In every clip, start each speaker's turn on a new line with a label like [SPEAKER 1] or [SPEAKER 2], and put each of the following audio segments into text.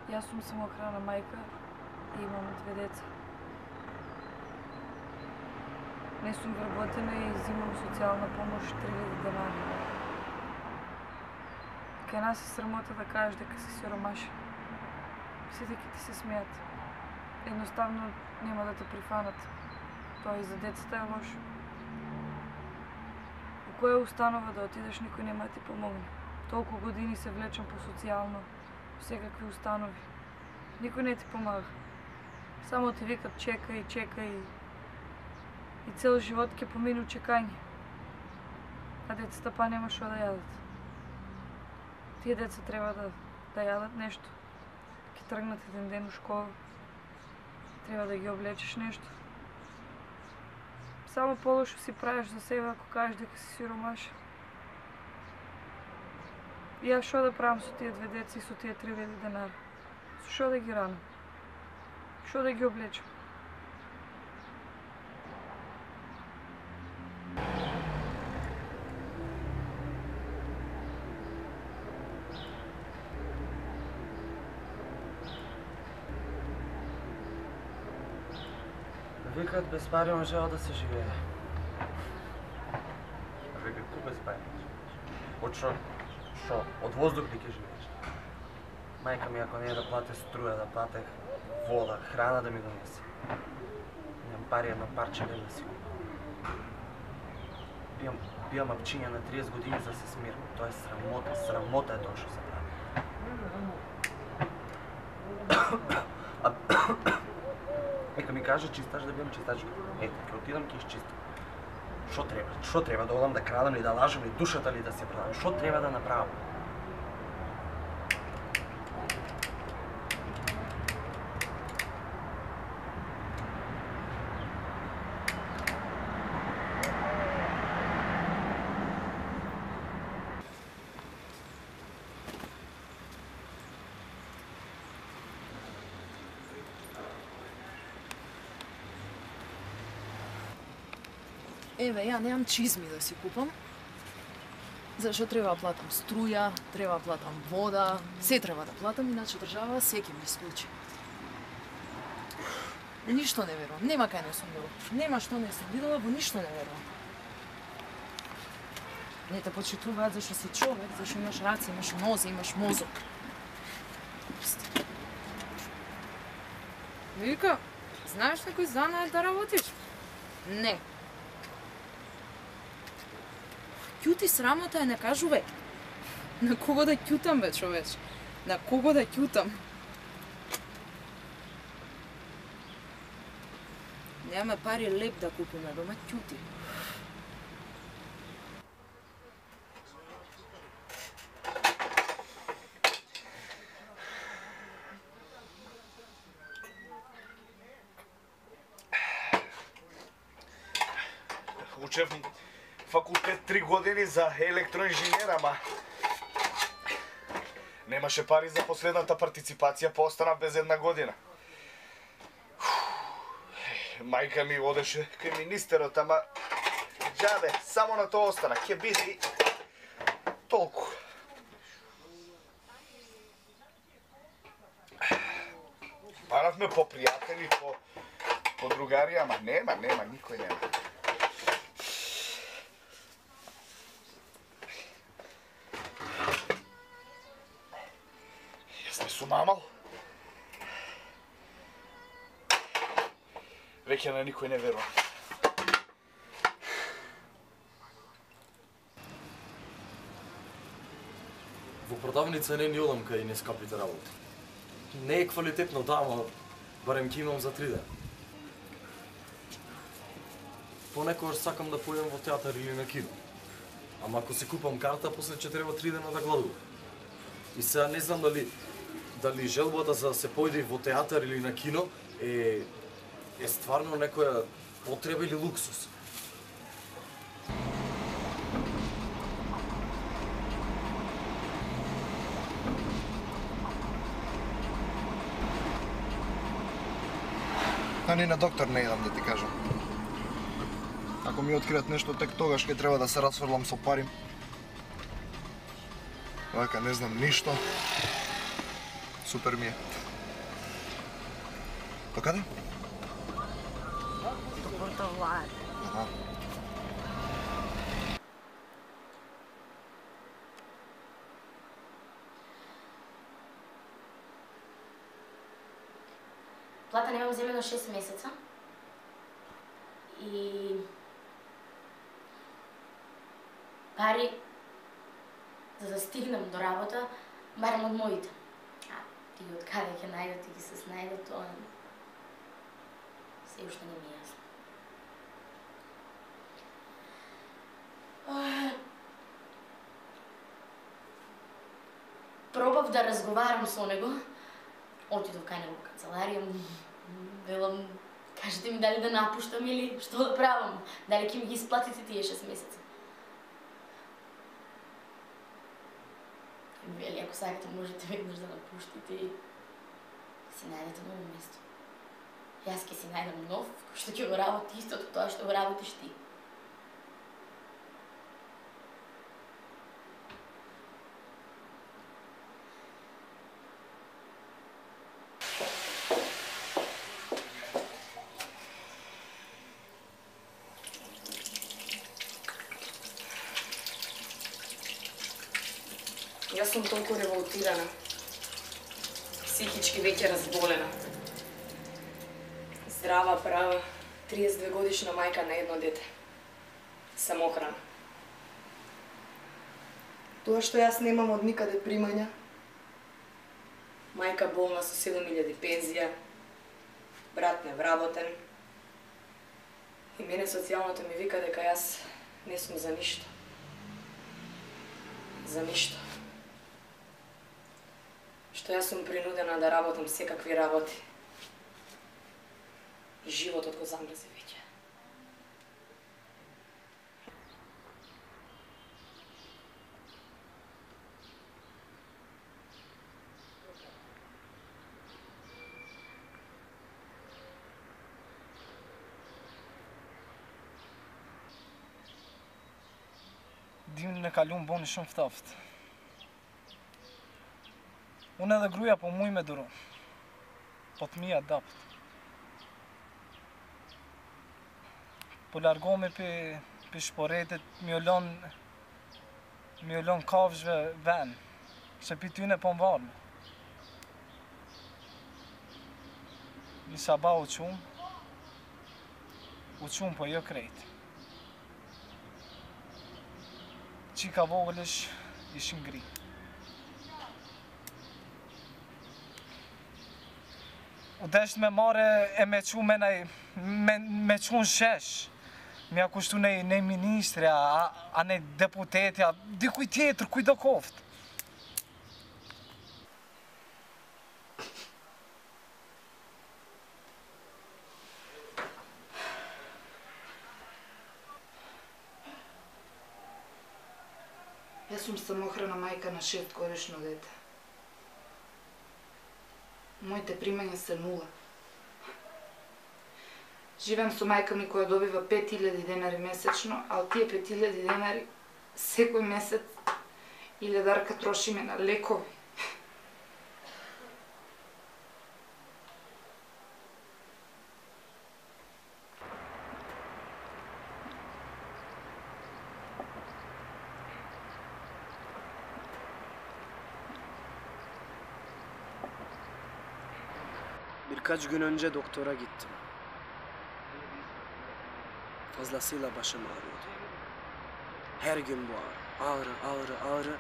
[SPEAKER 1] Јас сум самохрана мајка и имам 2 деца. Не сум вработена и взимам социјална помош 3000 денари. Кај нас е срамота да кажеш дека си сиромашен. Сите ќе ти се смеат. Едноставно нема да те прифанат. Тоа и за децата е лошо. У која установа да отидеш никој нема да ти помогне. Толку години се влечам по социјално, по секакви установи. Никој не ти помага. Само ти викат чекај и цел живот ќе помине чекање. А децата па нема шо да јадат. Тие деца треба да јадат нешто. Ќе тргнат еден ден у школа. Треба да ги облечеш нешто. Само полошо си правиш за себе ако кажеш дека си сиромашен. И јас шо да правам со тие 2 деца и со тие 3000 денари? Со шо да ги ранам? Шо да ги облечам?
[SPEAKER 2] Викат без пари можела да се живее.
[SPEAKER 3] Викат ку без пари? Од шо? Шо? Од воздух ли ќе живееш?
[SPEAKER 2] Мајка ми ако не е да плате струја, да плате вода, храна да ми донесе. Немам пари едно парче леб да си купам. Бијам апчиња на 30 години за да се смирам. Тоа е срамота, срамота е тоа што се прави. Нека ми каже чистач да бидам чистачка. Ето, ќе отидам ќе изчистам. Шо треба? Шо треба да одам да крадам или да лажам или душата ли да се продам? Шо треба да направам?
[SPEAKER 4] Еве, ја немам чизми да си купам. Зашто треба да платам струја, треба да платам вода, се треба да платам, иначе држава се ќе ми исклучи. Ништо не верувам, нема кај не сум била. Нема што не сум видела, во ништо не верувам. Не те почитуваат зашто си човек, зашто имаш раце, имаш нозе, имаш мозок. Вика, знаеш некој занает да работиш? Не. Ќути срамота е, не кажуве. На кого да ќутам, бе, човеч? На кого да ќутам? Нема пари леп да купиме, дома ќути.
[SPEAKER 3] Учев факултет 3 години за електроинженер, ама немаше пари за последната партиципација, па останав без 1 година. Мајка ми одеше кај министерот, ама џабе, само на тоа остана, ќе биде толку. Баравме по пријатели, по другари, ама нема, никој нема. Сум мамал. Веќе на никој не верувам.
[SPEAKER 5] Во продавница не ни одам кај нескапите работи. Не е квалитетно да, ама барем ќе имам за 3 дена. Понекогаш сакам да појдам во театар или на кино. Ама ако си купам карта, после ќе треба 3 дена да гладувам. И сега не знам дали желбата за да се појде во театар или на кино е стварно некоја потреба или луксус.
[SPEAKER 6] А ни на доктор не идам да ти кажам. Ако ми откријат нешто, тек тогаш ќе треба да се расфрлам со пари. Вака не знам ништо. Супер ми е. Докаде?
[SPEAKER 1] До Портоваје.
[SPEAKER 6] Аха.
[SPEAKER 7] Плата немам земено 6 месеца. И пари за да стигнем до работа, барем од моите. А ти од каде ќе најдат и ги се снајдат, тоа се уште не ми е јасно. Пробав да разговарам со него, отидов кај него канцеларија, велам, кажете ми дали да напуштам или што да правам, дали ќе ми ги исплатите тие 6 месеца. Вели, ако сакате, можете веднаш да напуштите и си најдете ново место. Јас ќе си најдам нов, кој што ќе го работи истото тоа што го работиш ти. Јас сум толку револтирана, психички веќе разболена. Здрава, права, 32 годишна мајка на едно дете. Самохрана. Тоа што јас немам од никаде примања, мајка болна со 7000 пензија, брат невработен, и мене социјалното ми вика дека јас не сум за ништо. За ништо. Што јас сум принудена да работам секакви работи. И животот го замрзе веќе.
[SPEAKER 8] Dim në kalun boni shumë ftoft. Unë edhe gruaja po muj me duru. Po të mija dapt. Po largohemi pi shporetit, mi u lon kafshëve ven. Se pi tyne po m'varme. Një sabah u qumë po jo krejt. Qika vogëlish ishin ngri. U desht me mare e me qu me qu në shesh. Me a kushtu nej ministri, a nej deputetja, dikuj tjetër, kuj do koft.
[SPEAKER 9] Јас сум самохрана мајка на 6-годишно дете. Моите примања се 0. Живеам со мајка ми која добива 5000 денари месечно, а од тие 5000 денари секој месец 1000 трошиме на лекови.
[SPEAKER 10] Birkaç gün önce doktora gittim. Fazlasıyla başım ağrıyordu. Her gün bu ağrı.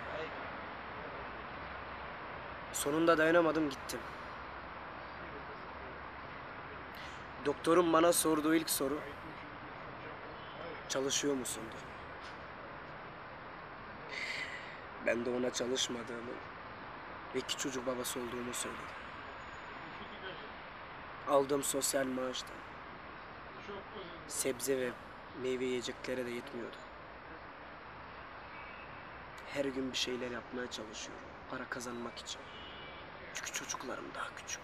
[SPEAKER 10] Sonunda dayanamadım, gittim. Doktorun bana sorduğu ilk soru, çalışıyor musundu? Ben de ona çalışmadığımı ve 2 çocuk babası olduğumu söyledim. Aldığım sosyal maaştan sebze ve meyve yiyeceklere de yetmiyordu. Her gün bir şeyler yapmaya çalışıyorum, para kazanmak için. Çünkü çocuklarım daha küçük.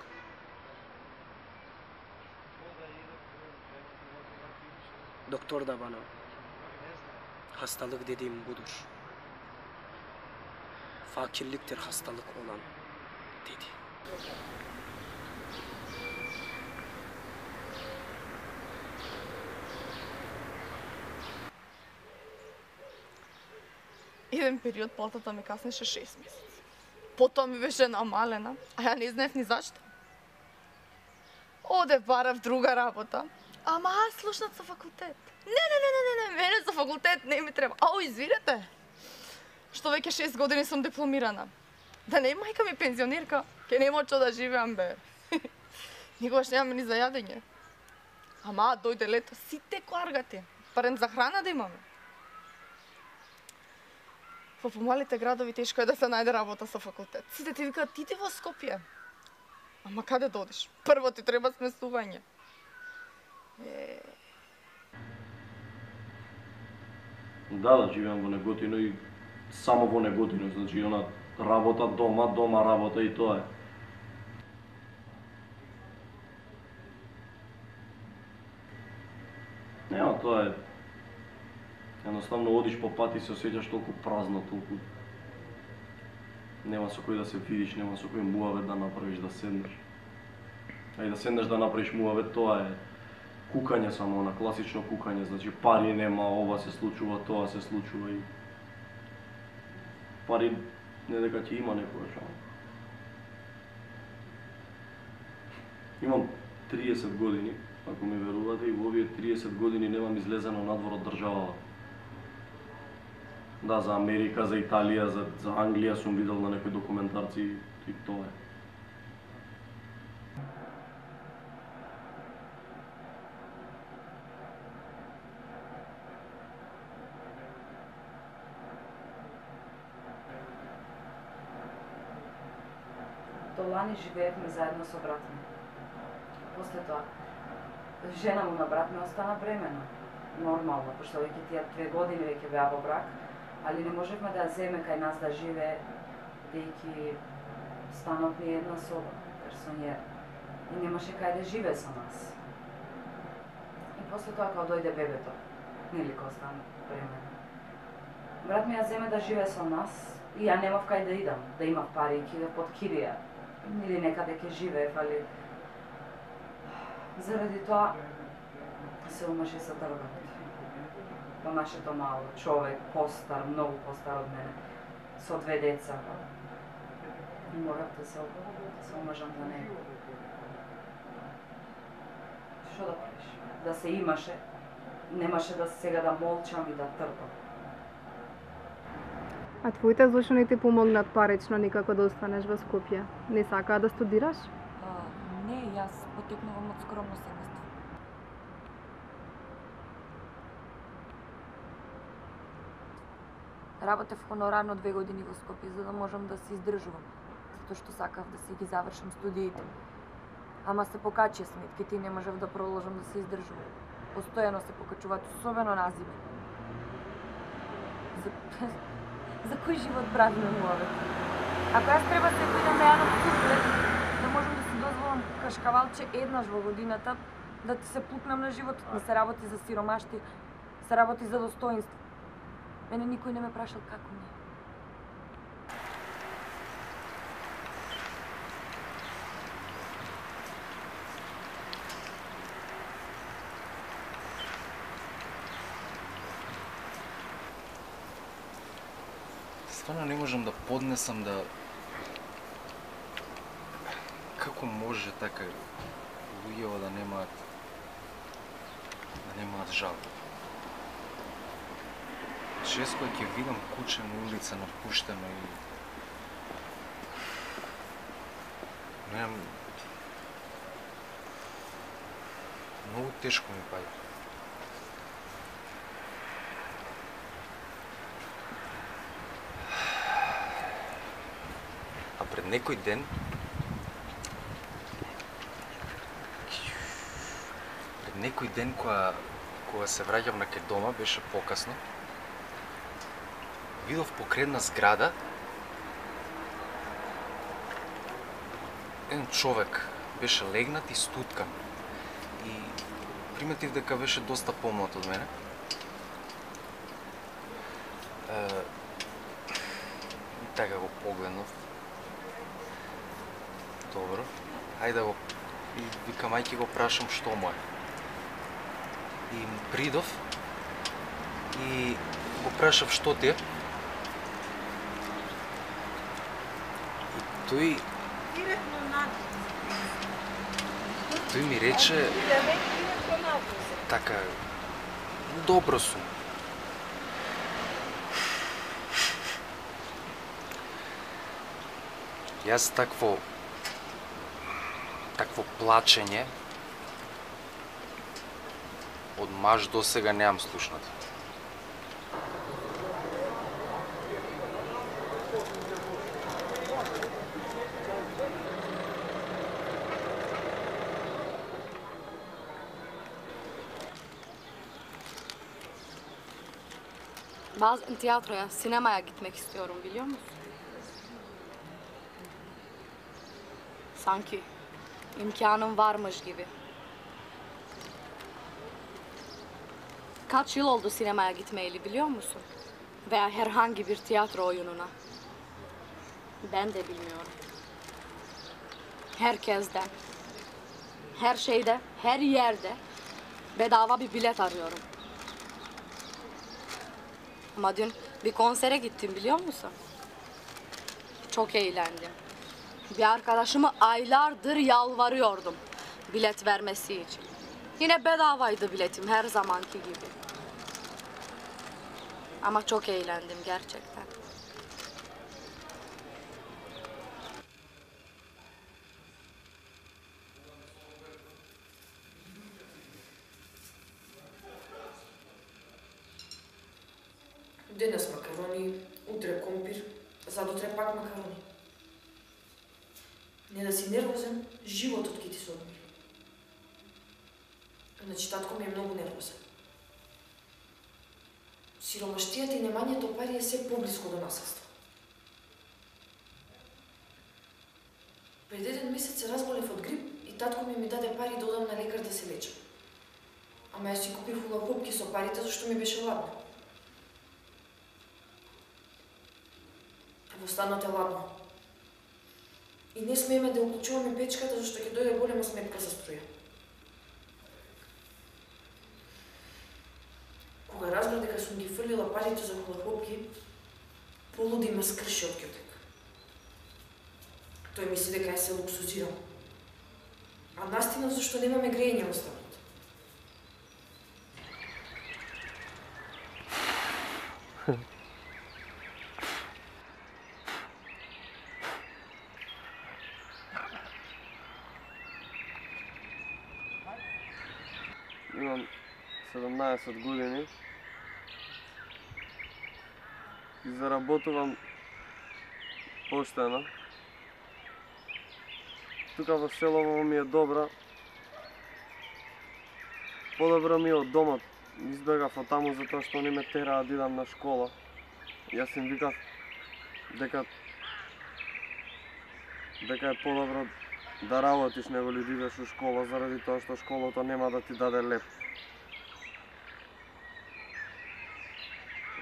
[SPEAKER 10] Doktor da bana, hastalık dediğim budur. Fakirliktir hastalık olan, dedi.
[SPEAKER 11] Еден период платата ми каснеше 6 месеци. Потоа ми беше намалена, а ја не знаев ни зашто. Оде барав друга работа. Ама аз слушнат со факултет. Не, мене за факултет не ми треба. Ау, извинете. Што веќе 6 години сум дипломирана. Да не мајка ми пензионерка, ке нема што да живеам, бе. Никогаш немаме ни за јадење. Ама, дојде лето, сите кларгати. Барем за храна да имаме. Во помалите градови тешко е да се најде работа со факултет. Сите ти викаат, ти во Скопје. Ама каде додиш? Прво ти треба смесување.
[SPEAKER 5] Да, живеам во Неготино и само во Неготино, значи она работа дома, дома работа и тоа е. Нема, тоа е. Едноставно одиш по пат и се осеќаш толку празно, толку... Нема со кој да се видиш, нема со кој муавет да направиш, да седнеш. А и да седнеш да направиш муавет, тоа е кукање само, на класично кукање, значи пари нема, ова се случува, тоа се случува и... Пари не дека ќе има некогаш, ама... Имам 30 години, ако ми верувате, и во овие 30 години немам излезено надвор од државава. Да, за Америка, за Италија, за Англија сум видел на некои документарци и тоа е.
[SPEAKER 12] До лани живеевме заедно со брат ми. После тоа, жена му на брат ми остана бремена. Нормално, пошто веќе тие 2 години веќе беа во брак, али не можевме да ја земе кај нас да живее, дејќи станот ни една соба, персонјер, и немаше кај да живее со нас. И после тоа, кога дојде бебето, нели кога остана бремена, брат ми ја земе да живее со нас, и ја немав кај да идам, да имав пари, и кидев под кирија, или некаде ќе живеев, али... Заради тоа се омаше со тргот. По нашето мало, човек, постар, многу постар од мене, со 2 деца. И морав да се омажам за него. Што да правиш? Да се имаше, немаше да сега да молчам и да трпам.
[SPEAKER 13] А твоите злушни ти помогнат парично никако да останеш во Скопје? Не сакаа да студираш?
[SPEAKER 1] Не, јас потекнувам од скромно семејство. Работев хонорарно 2 години во Скопје за да можам да се издржувам, затоа што сакав да си ги завршам студиите. Ама се покачија сметките и не можев да продолжам да се издржувам. Постојано се покачуваат, особено на зиме. За кој живот правиме муавет? Ако јас треба секој ден да јадам суплет, да можам да си дозволам кашкавалче еднаш во годината, да ти се пукнам на животот, не се работи за сиромашти, се работи за достоинство. Мене никој не ме прашал како ми.
[SPEAKER 14] Стварно не можам да поднесам да... Како може така луѓето да немаат жал? Често кога ќе видам куче на улица напуштено и... Немам... Многу тешко ми паѓа. А пред некој ден кога се враќав на кај дома, беше покасно, видов покрај една зграда еден човек беше легнат и стуткан и приметив дека беше доста помлад од мене. И така го погледнав. Добро, ајде да го... И викам, ајде го прашам што му е. И придов и го прашав што ти е. Тој ми рече така добро сум. Јас такво плачење од маж до сега неам слушнат.
[SPEAKER 7] Bazen tiyatroya, sinemaya gitmek istiyorum biliyor musun? Sanki imkanım varmış gibi. Kaç yıl oldu sinemaya gitmeyeli biliyor musun? Veya herhangi bir tiyatro oyununa. Ben de bilmiyorum. Herkesten, her şeyde, her yerde bedava bir bilet arıyorum. Ama dün bir konsere gittim biliyor musun? Çok eğlendim. Bir arkadaşıma aylardır yalvarıyordum bilet vermesi için. Yine bedavaydı biletim her zamanki gibi. Ama çok eğlendim gerçekten.
[SPEAKER 1] Денес макарони, утре компир, задутре пак макарони. Не да си нервозен, животот ќе ти се одмори. Значи татко ми е многу нервозен. Сиромаштијата и немањето пари е се поблиско до насилство. Пред еден месец се разболев од грип и татко ми даде пари да одам на лекар да се лечам. Ама јас си купив хулапупки со парите зашто ми беше ладно. Во станот е ладно. И не смееме да уклучуваме печката зашто ќе дојде голема сметка за струја. Кога разбрав дека сум ги фрлила парите за хулапопки, полуди ме скрши од ќутек. Тој мисли дека ја се луксузирам. А настина зашто немаме грејење во станот.
[SPEAKER 15] Имам 17 години и заработувам поштено. Тука во селово ми е добра. Подобро ми е од домот. Избегав од таму затоа што не ме тераа да идам на школа. Јас им викав дека е подобро да работиш него ли да идеш у школа, заради тоа што школото нема да ти даде леп.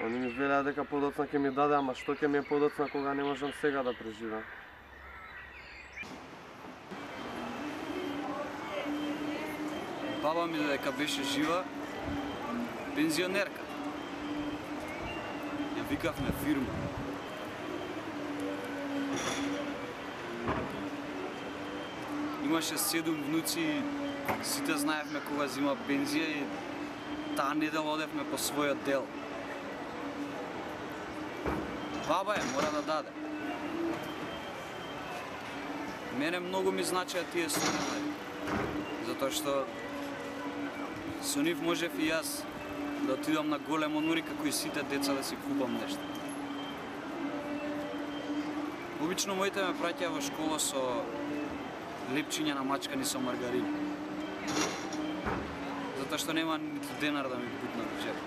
[SPEAKER 15] Они ми велеа дека подоцна ќе ми даде, ама што ќе ми е подоцна кога не можам сега да преживеам?
[SPEAKER 16] Баба ми додека беше жива, пензионерка. Ја викавме фирма. Имаше 7 внуци и сите знаевме кога зима пензија и таа недела одевме по својот дел. Баба мора да даде. Мене многу ми значеа тие студенти, затоа што со нив можев и јас да отидам на голем онури како и сите деца да си купам нешто. Обично моите ме праќаа во школа со лепчиња намачкани со маргарин. Затоа што нема ниту денар да ми бутнат во джеп.